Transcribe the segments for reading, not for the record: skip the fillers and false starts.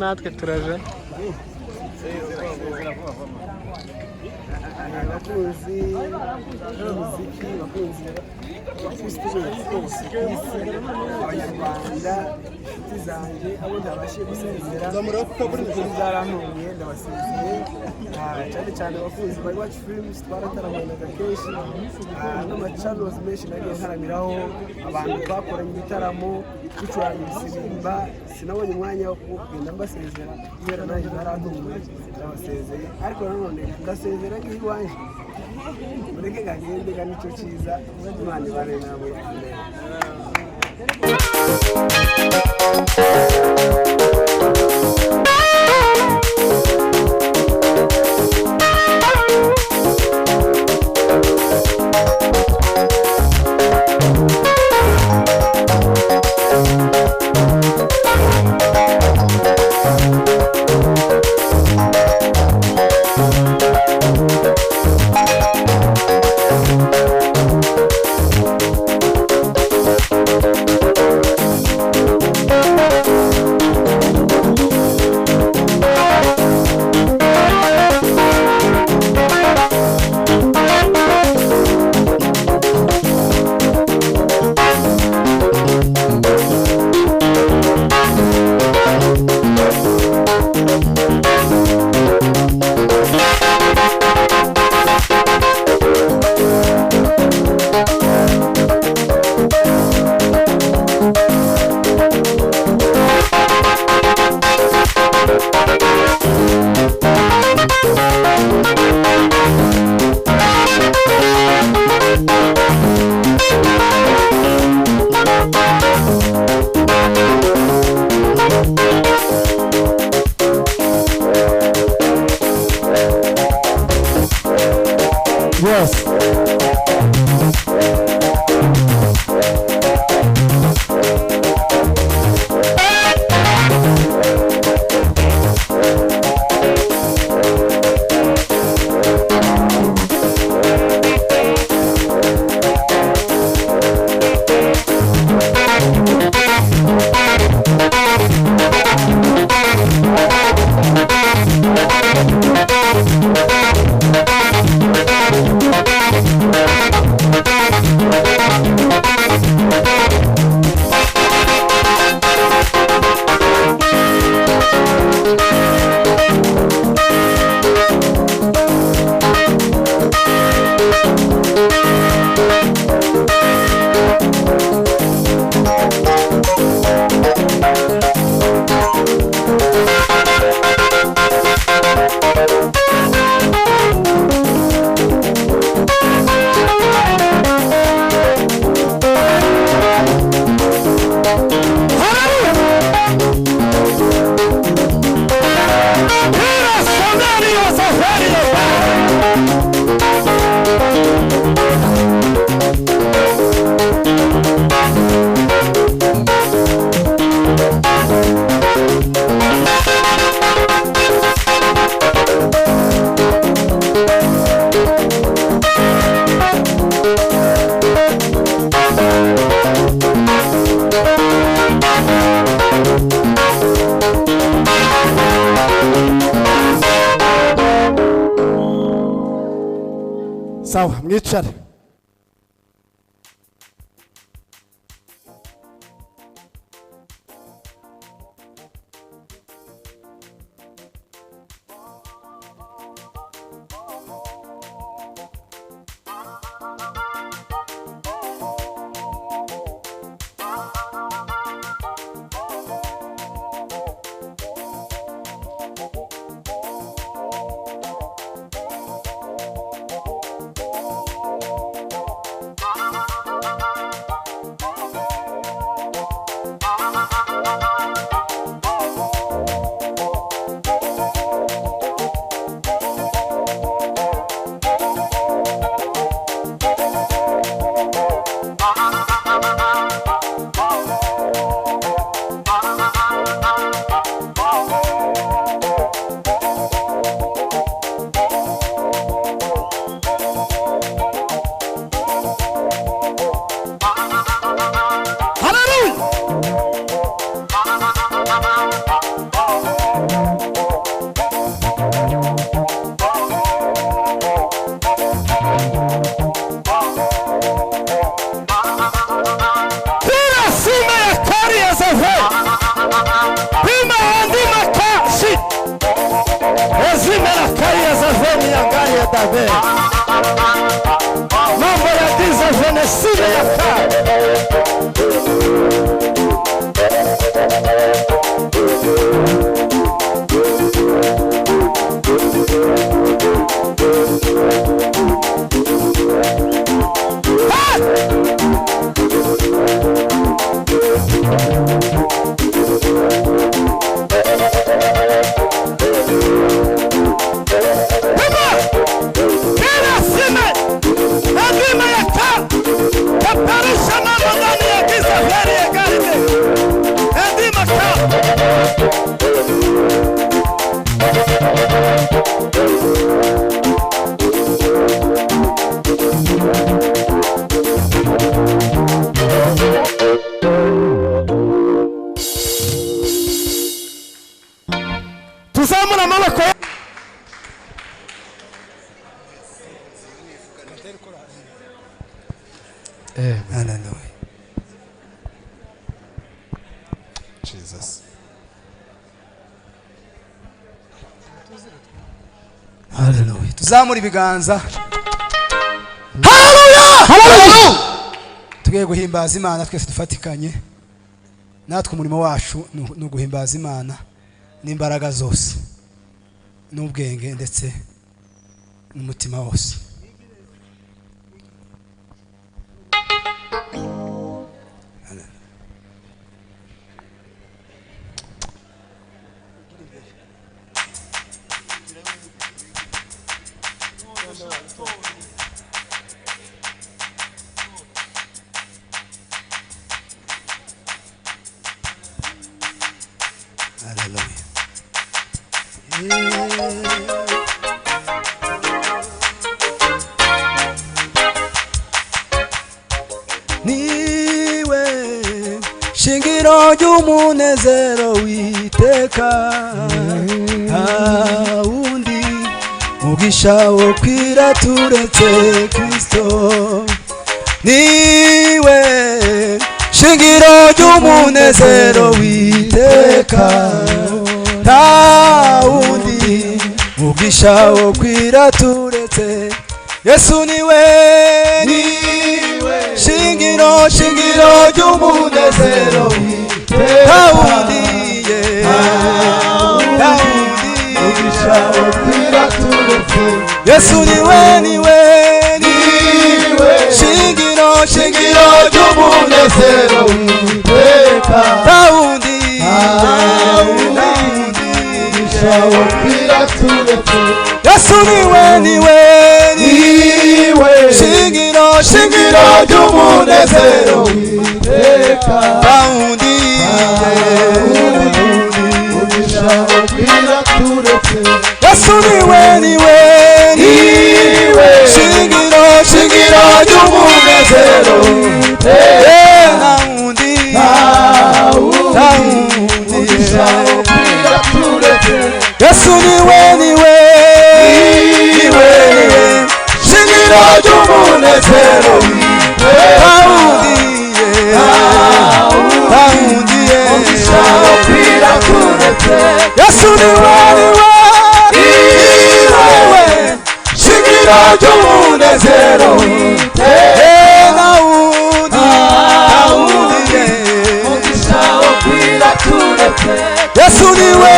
natwe turaje abakunzi b'umuziki bakunzi abanyarwanda inshuti zanjye abo ntabashije gusezera zarantunguye ndabasezeye cyane cyane abakunzi ba Iwacu Films twarataramaga kenshi n'amachannels menshi nagiye ntaramiraho abantu twakoranye ibitaramo ducuranga ibisimba sinabonye umwanya wo kugenda mbasezera kubera nanjye barantunguye ndabasezeye ariko nanone ndasezera nk'iwanjye mureke gagende ga nicyo cyiza Imana ibane namwe amen. Sawa, mwicare. sime ya tuzamura amaboko. Hallelujah. Jesus. Hallelujah. Tuzamura ibiganza. Hallelujah. Tugiye guhimbaza Imana twese dufatikanye. Natwe umurimo wacu no guhimbaza Imana n'imbaraga zose n'ubwenge ndetse n'umutima wose. Hallelujah. Niwe shingiro ry'umunezero witeka, undi mugisha wo kwira turetse Kristo. Niwe shingiro ry'umunezero witeka, undi mugisha wo kwira turetse Yesu. Niwe shingiro ry'umunezero witeka, undi mugisha wo kwira turetse Yesu. Niwe shingiro ry'umunezero witeka, undi mugisha wo kwira turetse Yesu. Niwe shingiro ry'umunezero witeka, undi mugisha wo kwira turetse Yesu. Niwe shingiro ry'umunezero witeka, undi mugisha wo kwira turetse Yesu. Niwe shingiro ry'umunezero witeka, undi mugisha wo kwira turetse Yesu. Niwe shingiro ry'umunezero witeka, undi mugisha wo kwira turetse Yesu. Niwe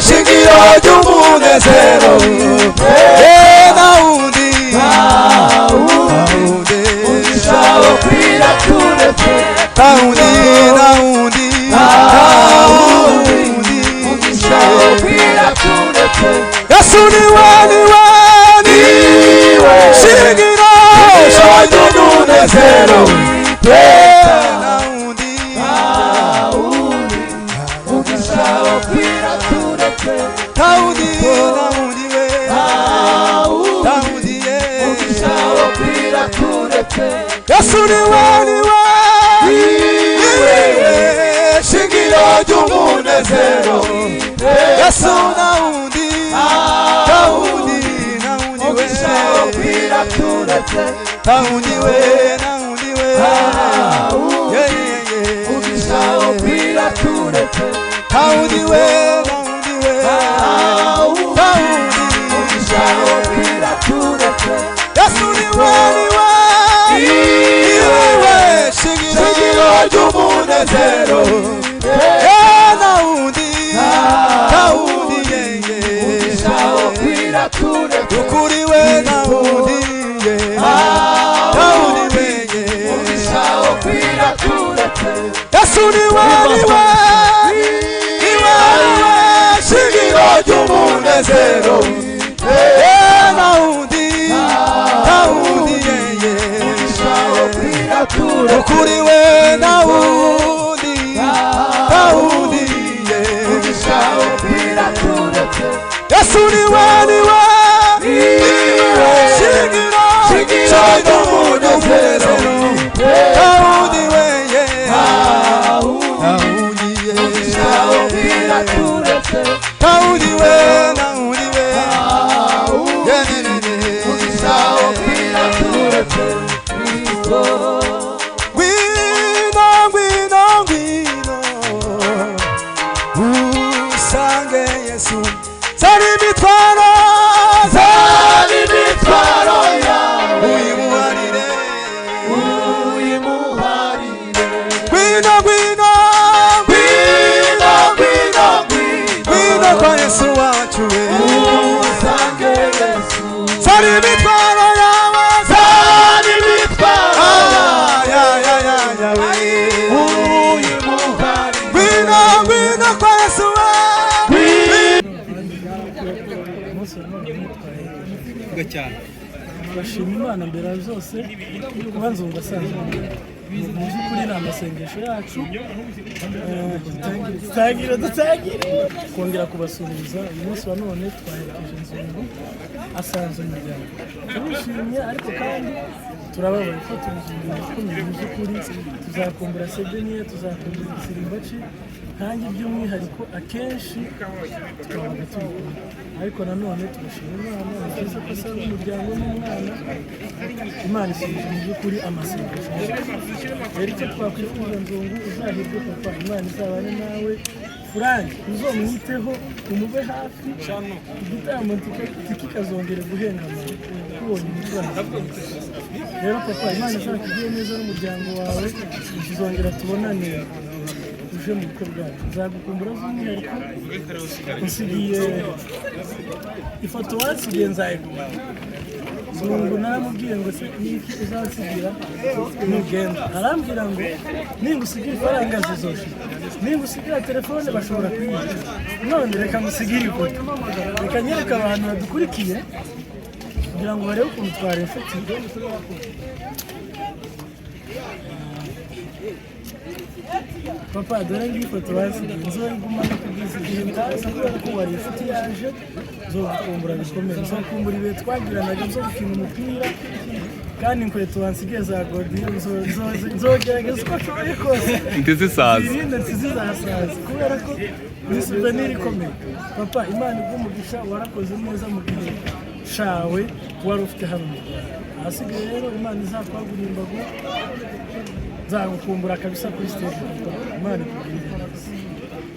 shingiro ry'umunezero witeka, undi mugisha wo kwira turetse mugisha wo kwira turetse Yesu. Niwe shingiro ry'umunezero witeka, undi mugisha wo kwira turetse mugisha wo kwira turetse Yesu. Niwe shingiro ry'umunezero Yesu. Mugisha wo kwira turetse mugisha wo kwira turetse mugisha wo kwira turetse ry'umunezero nawundi yeye umugisha wo kwira tureke ukuri we nawundi umugisha wo kwira tureke Yesu niwe shingiro ry'umunezero nawundi yeye umugisha wo kwira tureke ukuri we nawundi umugisha wo kwira tureke Yesu niwe shingiro ry'umunezero nawundi weye umugisha wo kwira tureke nawundi we umugisha wo kwira tureke Kristo usange Yesu zari imitwaro yawe uyimuharire gwino kwa Yesu wacu we usange Yesu zari imitwaro yawe gwino kwa Yesu we bashima Imana mbere ya byose kubanza ugasanzwe mu by'ukuri ni amasengesho yacu dutangire kongera kubasuhuza uyu munsi wa none twaherekeje inzungu asanze umuryango turishimye ariko kandi turababaye ko turuzungu ikomeye mu by'ukuri tuzakumbura Sedeniya tuzakumbura Sirimbaci kandi by'umwihariko akenshi twabaga turi kumwe ariko nanone tugashima Imana ni byiza ko asanga umuryango n'umwana Imana isubije mu by'ukuri amasengesho rero icyo twakwifuza nzungu uzahirwe papa Imana izabane nawe Frank uzomwiteho umube hafi igitaramo kikazongera guhengama kubonye umucuranzi rero papa Imana ishaka igihe neza n'umuryango wawe tuzongera tubonane uje mu bukwe bwacu nzagukumbura by'umwihariko usigiye ifoto wansigiye nzayiguma Zungu naramubwiye ngo niki uzansigira nugenda arambwira ngo ningusigira ifaranga zizoshira ningusigira telefone bashobora kuyiba none reka ngusigire ifoto reka nyereka abantu badukurikiye kugira ngo barebe ukuntu twari inshuti papa dore ngiyi foto basigaye nzoyigumana kugeza igihe ndaza kubera ko wari inshuti yaje nzogukumbura bikomeye nzokumbura ibihe twagiranaga nzo gukina umupira kandi inkweto wansigaye za godiyo nzogerageza uko ashoboye kose izindi ntizizasaza kubera ko ni souvenir ikomeye papa Imana igumugisha warakoze neza mu gihe shawe wari ufite hano mu Rwanda ahasigaye rero Imana izakwagura imbago nzagukumbura kabisa kuri stage Imana ikugirire